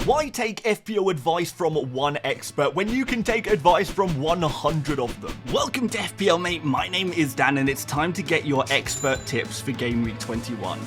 Why take FPL advice from one expert when you can take advice from 100 of them? Welcome to FPL Mate, my name is Dan and it's time to get your expert tips for Gameweek 21.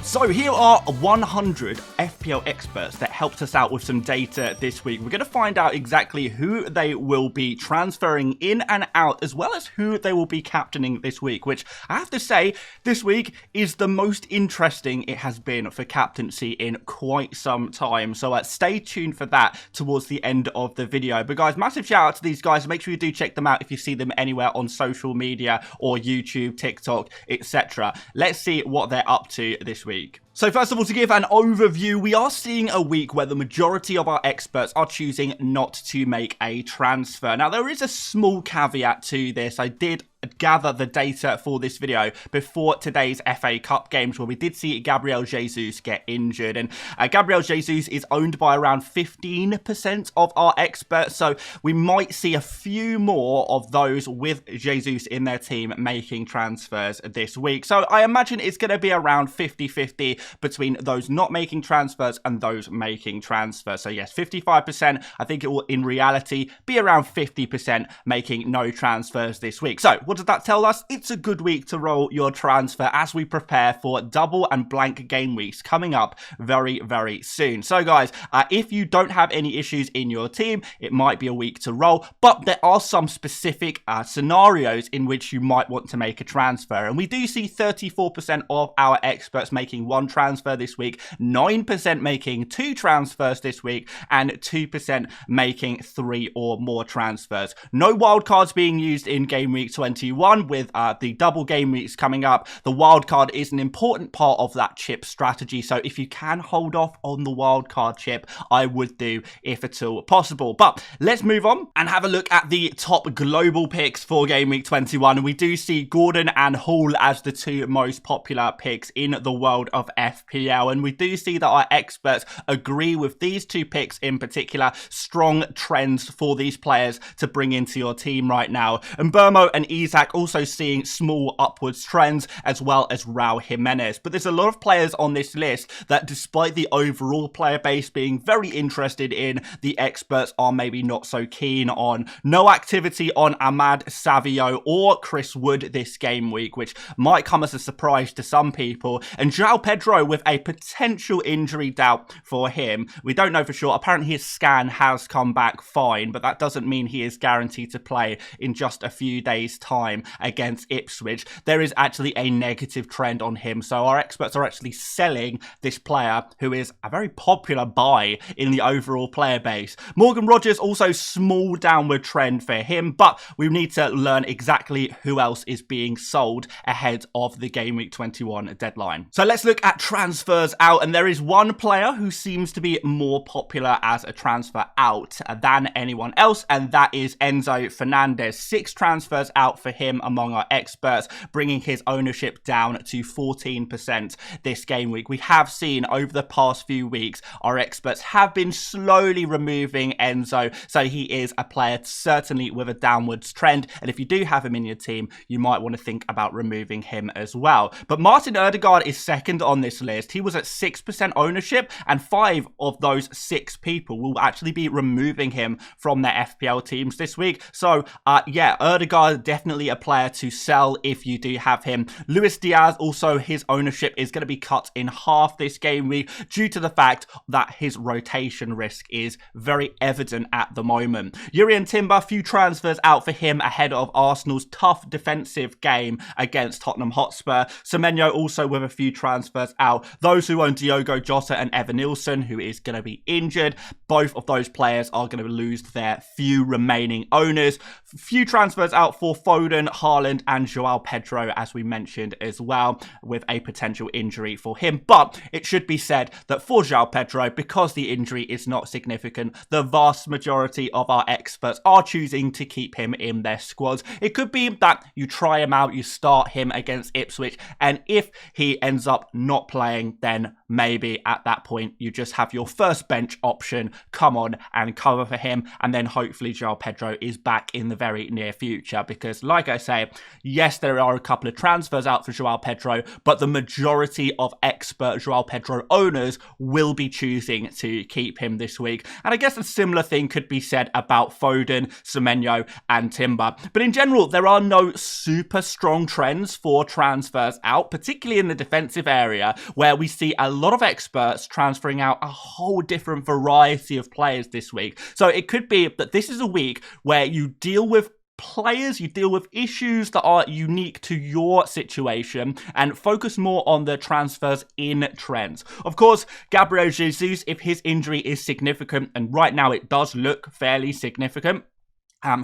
So here are 100 FPL experts that helped us out with some data this week. We're going to find out exactly who they will be transferring in and out, as well as who they will be captaining this week, which I have to say, this week is the most interesting it has been for captaincy in quite some time. So stay tuned for that towards the end of the video. But guys, massive shout out to these guys. Make sure you do check them out if you see them anywhere on social media or YouTube, TikTok, etc. Let's see what they're up to this week. So first of all, to give an overview, we are seeing a week where the majority of our experts are choosing not to make a transfer. Now, there is a small caveat to this. I did gather the data for this video before today's FA Cup games, where we did see Gabriel Jesus get injured, and Gabriel Jesus is owned by around 15% of our experts, so we might see a few more of those with Jesus in their team making transfers this week. So I imagine it's going to be around 50-50 between those not making transfers and those making transfers. So yes, 55%. I think it will in reality be around 50% making no transfers this week. So what does that tell us? It's a good week to roll your transfer as we prepare for double and blank game weeks coming up very, very soon. So guys, if you don't have any issues in your team, it might be a week to roll, but there are some specific scenarios in which you might want to make a transfer. And we do see 34% of our experts making one transfer this week, 9% making 2 transfers this week, and 2% making 3 or more transfers. No wildcards being used in game week 21 with the double game weeks coming up. The wildcard is an important part of that chip strategy, so if you can hold off on the wildcard chip, I would do if at all possible. But let's move on and have a look at the top global picks for game week 21. We do see Gordon and Hall as the 2 most popular picks in the world of FPL, and we do see that our experts agree with these 2 picks in particular. Strong trends for these players to bring into your team right now. And Burmo and Isaac also seeing small upwards trends, as well as Raul Jimenez. But there's a lot of players on this list that, despite the overall player base being very interested in, the experts are maybe not so keen on. No activity on Ahmad Savio or Chris Wood this game week, which might come as a surprise to some people. And João Pedro with a potential injury doubt for him. We don't know for sure. Apparently his scan has come back fine, but that doesn't mean he is guaranteed to play in just a few days' time against Ipswich. There is actually a negative trend on him, so our experts are actually selling this player, who is a very popular buy in the overall player base. Morgan Rogers, also small downward trend for him, but we need to learn exactly who else is being sold ahead of the Game Week 21 deadline. So let's look at transfers out, and there is one player who seems to be more popular as a transfer out than anyone else, and that is Enzo Fernandez. 6 transfers out for him among our experts, bringing his ownership down to 14% this game week. We have seen over the past few weeks, our experts have been slowly removing Enzo, so he is a player certainly with a downwards trend, and if you do have him in your team, you might want to think about removing him as well. But Martin Ødegaard is second on this list. He was at 6% ownership, and 5 of those 6 people will actually be removing him from their FPL teams this week. So yeah, Ødegaard definitely a player to sell if you do have him. Luis Diaz, also his ownership is going to be cut in half this game week due to the fact that his rotation risk is very evident at the moment. Jurrien Timber, few transfers out for him ahead of Arsenal's tough defensive game against Tottenham Hotspur. Semenyo also with a few transfers out. Those who own Diogo Jota and Evan Nilsson, who is going to be injured, both of those players are going to lose their few remaining owners. Few transfers out for Foden, Haaland and João Pedro, as we mentioned as well, with a potential injury for him. But it should be said that for João Pedro, because the injury is not significant, the vast majority of our experts are choosing to keep him in their squads. It could be that you try him out, you start him against Ipswich, and if he ends up not playing, then maybe at that point you just have your first bench option come on and cover for him, and then hopefully João Pedro is back in the very near future, because like I say, yes, there are a couple of transfers out for Joao Pedro, but the majority of expert Joao Pedro owners will be choosing to keep him this week. And I guess a similar thing could be said about Foden, Semenyo, and Timber. But in general, there are no super strong trends for transfers out, particularly in the defensive area, where we see a lot of experts transferring out a whole different variety of players this week. So it could be that this is a week where you deal with players, you deal with issues that are unique to your situation and focus more on the transfers in trends. Of course, Gabriel Jesus, if his injury is significant, and right now it does look fairly significant,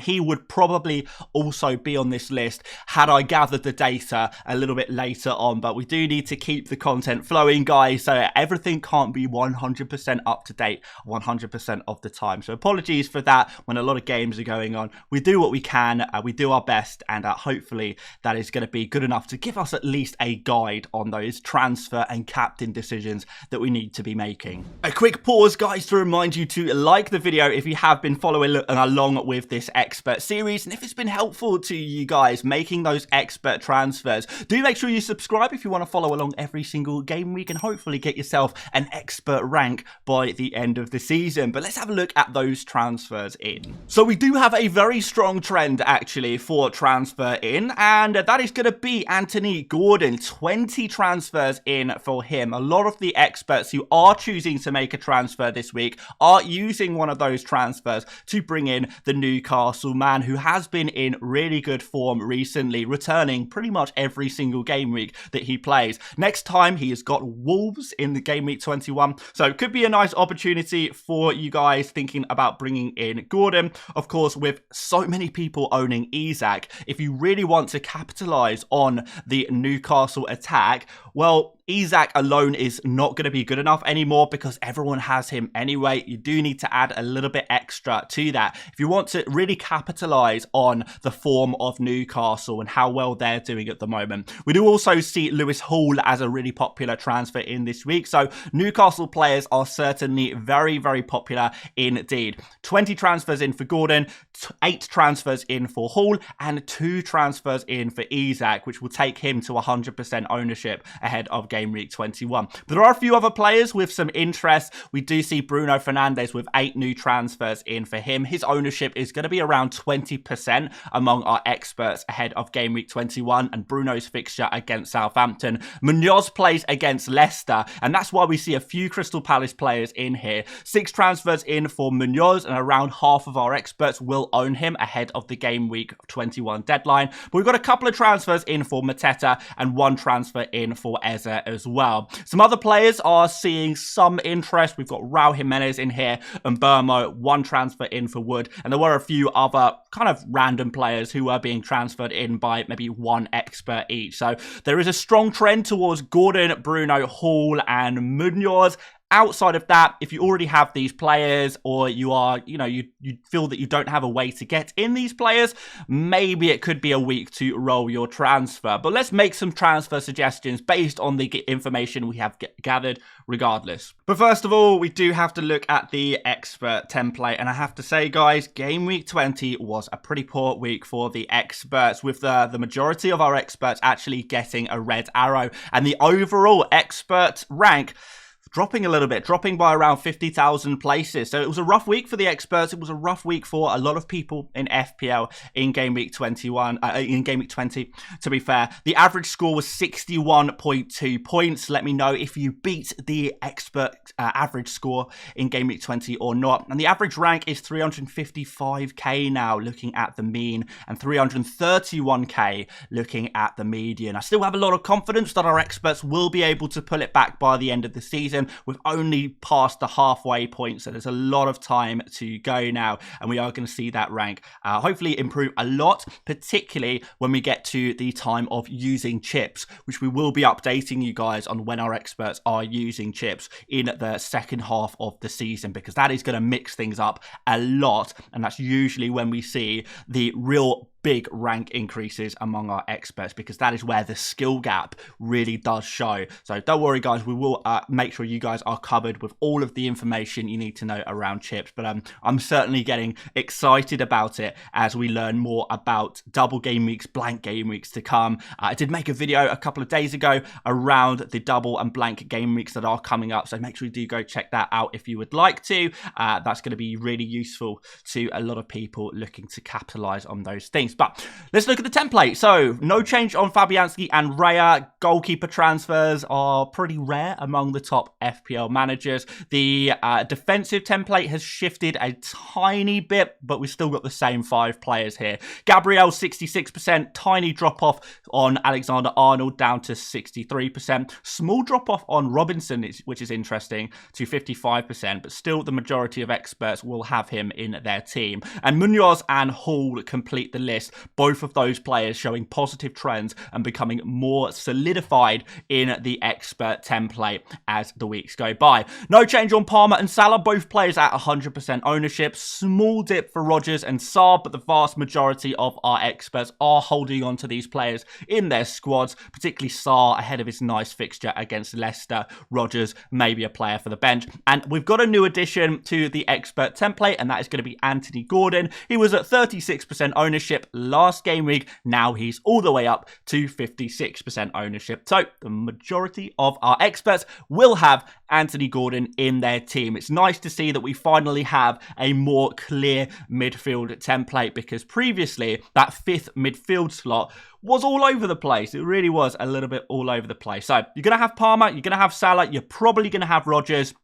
he would probably also be on this list had I gathered the data a little bit later on. But we do need to keep the content flowing, guys, so everything can't be 100% up to date 100% of the time. So apologies for that when a lot of games are going on. We do what we can, we do our best, and hopefully that is going to be good enough to give us at least a guide on those transfer and captain decisions that we need to be making. A quick pause, guys, to remind you to like the video if you have been following along with this expert series, and if it's been helpful to you guys making those expert transfers, do make sure you subscribe if you want to follow along every single game week and hopefully get yourself an expert rank by the end of the season. But let's have a look at those transfers in. So we do have a very strong trend actually for transfer in, and that is going to be Anthony Gordon. 20 transfers in for him. A lot of the experts who are choosing to make a transfer this week are using one of those transfers to bring in the Newcastle man, who has been in really good form recently, returning pretty much every single game week that he plays. Next time he has got Wolves in the game week 21, so it could be a nice opportunity for you guys thinking about bringing in Gordon. Of course, with so many people owning Isak, if you really want to capitalize on the Newcastle attack, well, Isak alone is not going to be good enough anymore because everyone has him anyway. You do need to add a little bit extra to that if you want to really capitalize on the form of Newcastle and how well they're doing at the moment. We do also see Lewis Hall as a really popular transfer in this week, so Newcastle players are certainly very, very popular indeed. 20 transfers in for Gordon, 8 transfers in for Hall, and 2 transfers in for Isak, which will take him to 100% ownership ahead of Game Week 21. But there are a few other players with some interest. We do see Bruno Fernandes with 8 new transfers in for him. His ownership is going to be around 20% among our experts ahead of Game Week 21 and Bruno's fixture against Southampton. Munoz plays against Leicester, and that's why we see a few Crystal Palace players in here. 6 transfers in for Munoz, and around half of our experts will own him ahead of the Game Week 21 deadline. But we've got a couple of transfers in for Mateta and 1 transfer in for Eze as well. Some other players are seeing some interest. We've got Raul Jimenez in here and Burmo, 1 transfer in for Wood, and there were a few other kind of random players who were being transferred in by maybe 1 expert each. So there is a strong trend towards Gordon, Bruno, Hall, and Munoz. Outside of that, if you already have these players, or you are, you feel that you don't have a way to get in these players, maybe it could be a week to roll your transfer. But let's make some transfer suggestions based on the information we have gathered regardless. But first of all, we do have to look at the expert template. And I have to say, guys, Game Week 20 was a pretty poor week for the experts, with the majority of our experts actually getting a red arrow. And the overall expert rank dropping a little bit, dropping by around 50,000 places. So it was a rough week for the experts. It was a rough week for a lot of people in FPL in Game Week 21, in Game Week 20, to be fair. The average score was 61.2 points. Let me know if you beat the expert average score in Game Week 20 or not. And the average rank is 355k now, looking at the mean, and 331k looking at the median. I still have a lot of confidence that our experts will be able to pull it back by the end of the season. We've only passed the halfway point, so there's a lot of time to go now, and we are going to see that rank hopefully improve a lot, particularly when we get to the time of using chips, which we will be updating you guys on when our experts are using chips in the second half of the season, because that is going to mix things up a lot, and that's usually when we see the real big rank increases among our experts, because that is where the skill gap really does show. So don't worry guys, we will make sure you guys are covered with all of the information you need to know around chips. But I'm certainly getting excited about it as we learn more about double game weeks, blank game weeks to come. I did make a video a couple of days ago around the double and blank game weeks that are coming up, so make sure you do go check that out if you would like to. That's going to be really useful to a lot of people looking to capitalize on those things. But let's look at the template. So no change on Fabianski and Raya. Goalkeeper transfers are pretty rare among the top FPL managers. The defensive template has shifted a tiny bit, but we've still got the same 5 players here. Gabriel 66%, tiny drop off on Alexander-Arnold down to 63%. Small drop off on Robinson, which is interesting, to 55%, but still the majority of experts will have him in their team. And Munoz and Hall complete the list. Both of those players showing positive trends and becoming more solidified in the expert template as the weeks go by. No change on Palmer and Salah, both players at 100% ownership. Small dip for Rodgers and Saab, but the vast majority of our experts are holding on to these players in their squads, particularly Saar ahead of his nice fixture against Leicester. Rodgers maybe a player for the bench. And we've got a new addition to the expert template, and that is going to be Anthony Gordon. He was at 36% ownership last game week. Now he's all the way up to 56% ownership. So the majority of our experts will have Anthony Gordon in their team. It's nice to see that we finally have a more clear midfield template, because previously that 5th midfield slot was all over the place. It really was a little bit all over the place. So you're going to have Palmer, you're going to have Salah, you're probably going to have Rodgers.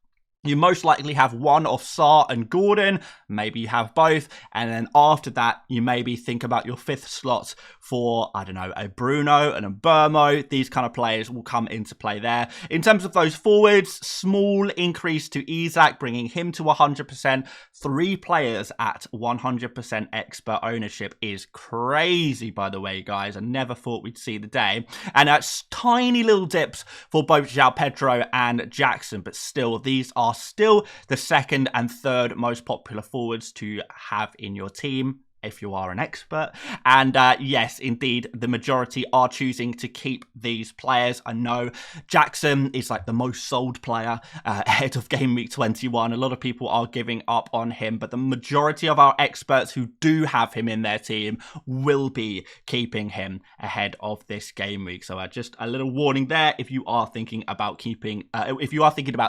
You most likely have one of Saar and Gordon. Maybe you have both. And then after that, you maybe think about your 5th slots for, I don't know, a Bruno and a Burmo. These kind of players will come into play there. In terms of those forwards, small increase to Isak, bringing him to 100%. 3 players at 100% expert ownership is crazy, by the way, guys. I never thought we'd see the day. And that's tiny little dips for both João Pedro and Jackson. But still, these are still the 2nd and 3rd most popular forwards to have in your team if you are an expert. And yes, indeed, the majority are choosing to keep these players. I know Jackson is like the most sold player ahead of Game Week 21. A lot of people are giving up on him, but the majority of our experts who do have him in their team will be keeping him ahead of this game week. So just a little warning there, if you are thinking about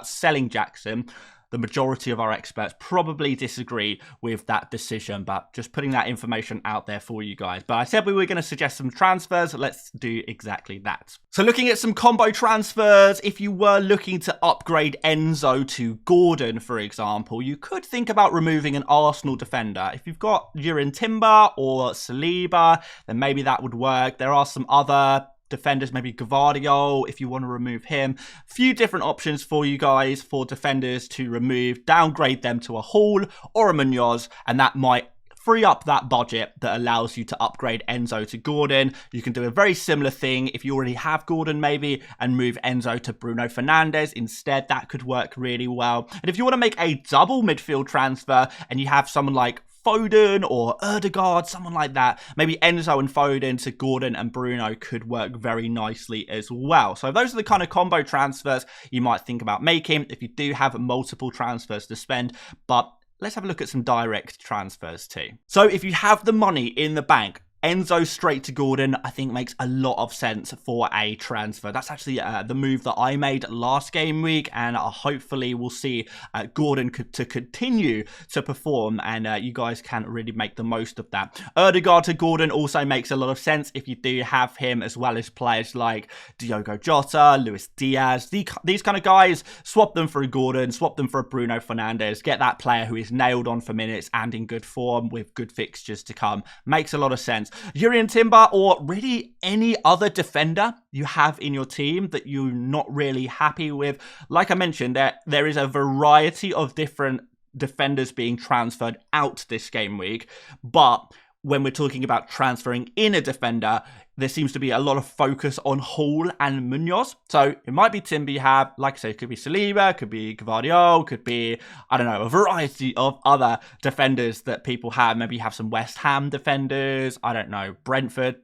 selling Jackson. The majority of our experts probably disagree with that decision, but just putting that information out there for you guys. But I said we were going to suggest some transfers. Let's do exactly that. So looking at some combo transfers, if you were looking to upgrade Enzo to Gordon, for example, you could think about removing an Arsenal defender. If you've got Jurrien Timber or Saliba, then maybe that would work. There are some other defenders, maybe Gvardiol, if you want to remove him. A few different options for you guys for defenders to remove. Downgrade them to a Hall or a Munoz, and that might free up that budget that allows you to upgrade Enzo to Gordon. You can do a very similar thing if you already have Gordon maybe and move Enzo to Bruno Fernandes instead. That could work really well. And if you want to make a double midfield transfer and you have someone like Foden or Ødegaard, someone like that, maybe Enzo and Foden to Gordon and Bruno could work very nicely as well. So those are the kind of combo transfers you might think about making if you do have multiple transfers to spend. But let's have a look at some direct transfers too. So if you have the money in the bank, Enzo straight to Gordon, I think makes a lot of sense for a transfer. That's actually the move that I made last game week, and hopefully we'll see Gordon to continue to perform, and you guys can really make the most of that. Ødegaard to Gordon also makes a lot of sense if you do have him, as well as players like Diogo Jota, Luis Diaz, these kind of guys. Swap them for a Gordon, swap them for a Bruno Fernandes, get that player who is nailed on for minutes and in good form with good fixtures to come. Makes a lot of sense. Jurrien Timber, or really any other defender you have in your team that you're not really happy with. Like I mentioned, there is a variety of different defenders being transferred out this game week, but when we're talking about transferring in a defender, there seems to be a lot of focus on Hall and Munoz. So it might be Timber you have, like I say, it could be Saliba, could be Gvardiol, could be, I don't know, a variety of other defenders that people have. Maybe you have some West Ham defenders, I don't know, Brentford.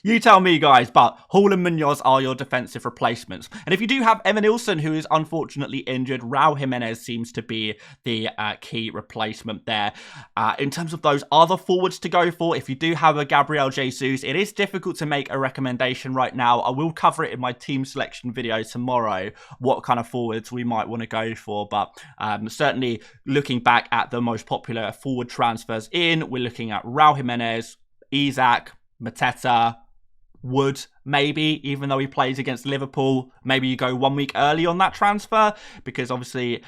You tell me, guys, but Hall and Munoz are your defensive replacements. And if you do have Evan Nilsson, who is unfortunately injured, Raul Jimenez seems to be the key replacement there. In terms of those other forwards to go for, if you do have a Gabriel Jesus, it is difficult to make a recommendation right now. I will cover it in my team selection video tomorrow, what kind of forwards we might want to go for. But certainly looking back at the most popular forward transfers in, we're looking at Raul Jimenez, Isak, Mateta, Wood, maybe, even though he plays against Liverpool. Maybe you go 1 week early on that transfer, because obviously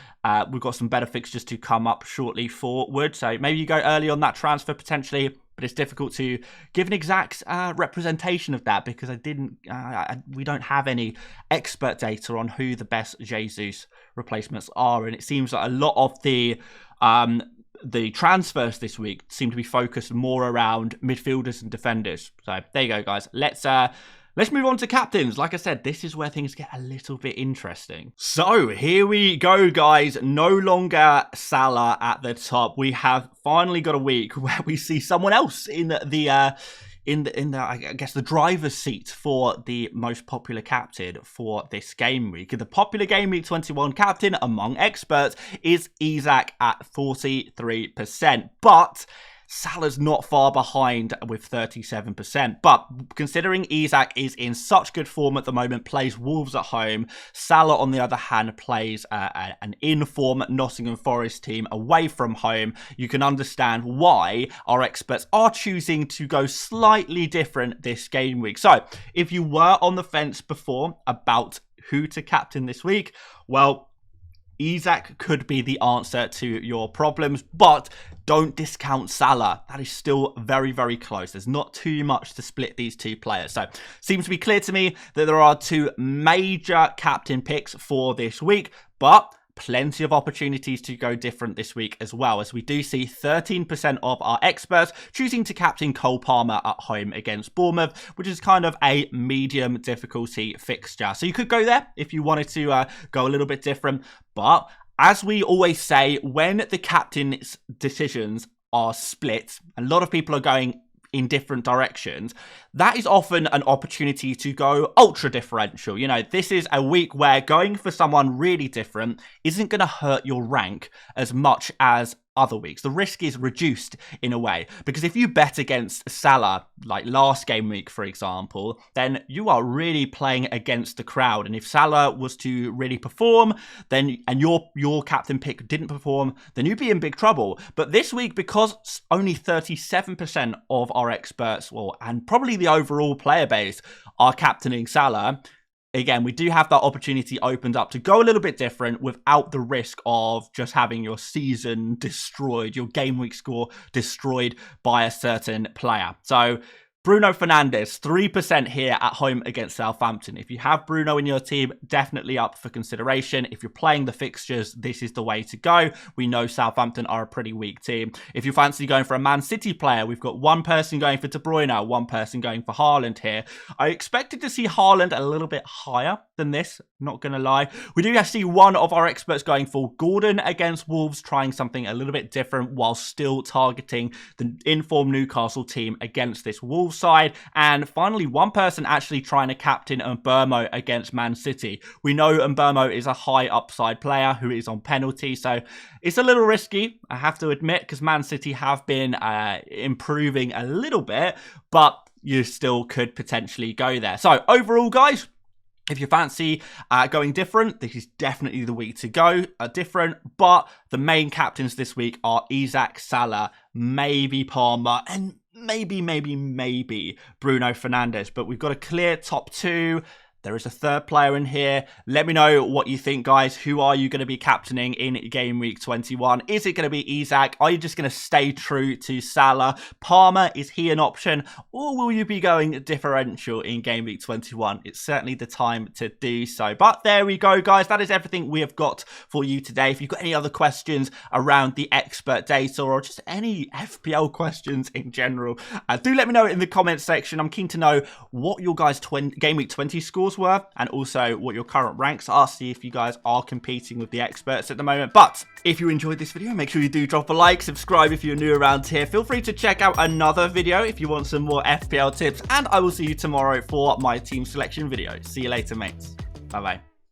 we've got some better fixtures to come up shortly for Wood. So maybe you go early on that transfer potentially, but it's difficult to give an exact representation of that, because we don't have any expert data on who the best Jesus replacements are. And it seems that a lot of the transfers this week seem to be focused more around midfielders and defenders. So there you go, guys. Let's move on to captains. Like I said, this is where things get a little bit interesting. So here we go, guys. No longer Salah at the top. We have finally got a week where we see someone else in the I guess the driver's seat for the most popular captain for this game week. The popular game week 21 captain among experts is Isak at 43%, but Salah's not far behind with 37%. But considering Isak is in such good form at the moment, plays Wolves at home, Salah, on the other hand, plays an in-form Nottingham Forest team away from home, you can understand why our experts are choosing to go slightly different this game week. So if you were on the fence before about who to captain this week, well, Isak could be the answer to your problems, but don't discount Salah. That is still very, very close. There's not too much to split these two players. So seems to be clear to me that there are two major captain picks for this week, but plenty of opportunities to go different this week as well, as we do see 13% of our experts choosing to captain Cole Palmer at home against Bournemouth, which is kind of a medium difficulty fixture. So you could go there if you wanted to go a little bit different. But as we always say, when the captain's decisions are split, a lot of people are going in different directions, that is often an opportunity to go ultra differential. You know, this is a week where going for someone really different isn't going to hurt your rank as much as other weeks. The risk is reduced in a way, because if you bet against Salah, like last game week, for example, then you are really playing against the crowd. And if Salah was to really perform, then, and your captain pick didn't perform, then you'd be in big trouble. But this week, because only 37% of our experts, well, and probably the overall player base, are captaining Salah, again, we do have that opportunity opened up to go a little bit different without the risk of just having your season destroyed, your game week score destroyed by a certain player. So Bruno Fernandes, 3% here at home against Southampton. If you have Bruno in your team, definitely up for consideration. If you're playing the fixtures, this is the way to go. We know Southampton are a pretty weak team. If you fancy going for a Man City player, we've got one person going for De Bruyne, one person going for Haaland here. I expected to see Haaland a little bit higher than this, not going to lie. We do see one of our experts going for Gordon against Wolves, trying something a little bit different while still targeting the in-form Newcastle team against this Wolves side. And finally, one person actually trying to captain Mbeumo against Man City. We know Mbeumo is a high upside player who is on penalty, so it's a little risky, I have to admit, because Man City have been improving a little bit, but you still could potentially go there. So overall, guys, if you fancy going different, this is definitely the week to go different. But the main captains this week are Isak, Salah, maybe Palmer, and maybe Bruno Fernandes. But we've got a clear top two. There is a third player in here. Let me know what you think, guys. Who are you going to be captaining in Game Week 21? Is it going to be Isak? Are you just going to stay true to Salah? Palmer, is he an option? Or will you be going differential in Game Week 21? It's certainly the time to do so. But there we go, guys. That is everything we have got for you today. If you've got any other questions around the expert data or just any FPL questions in general, do let me know in the comments section. I'm keen to know what your guys' Game Week 20 scores were, and also what your current ranks are. See if you guys are competing with the experts at the moment. But if you enjoyed this video, make sure you do drop a like, subscribe if you're new around here. Feel free to check out another video if you want some more FPL tips, and I will see you tomorrow for my team selection video. See you later, mates. Bye bye.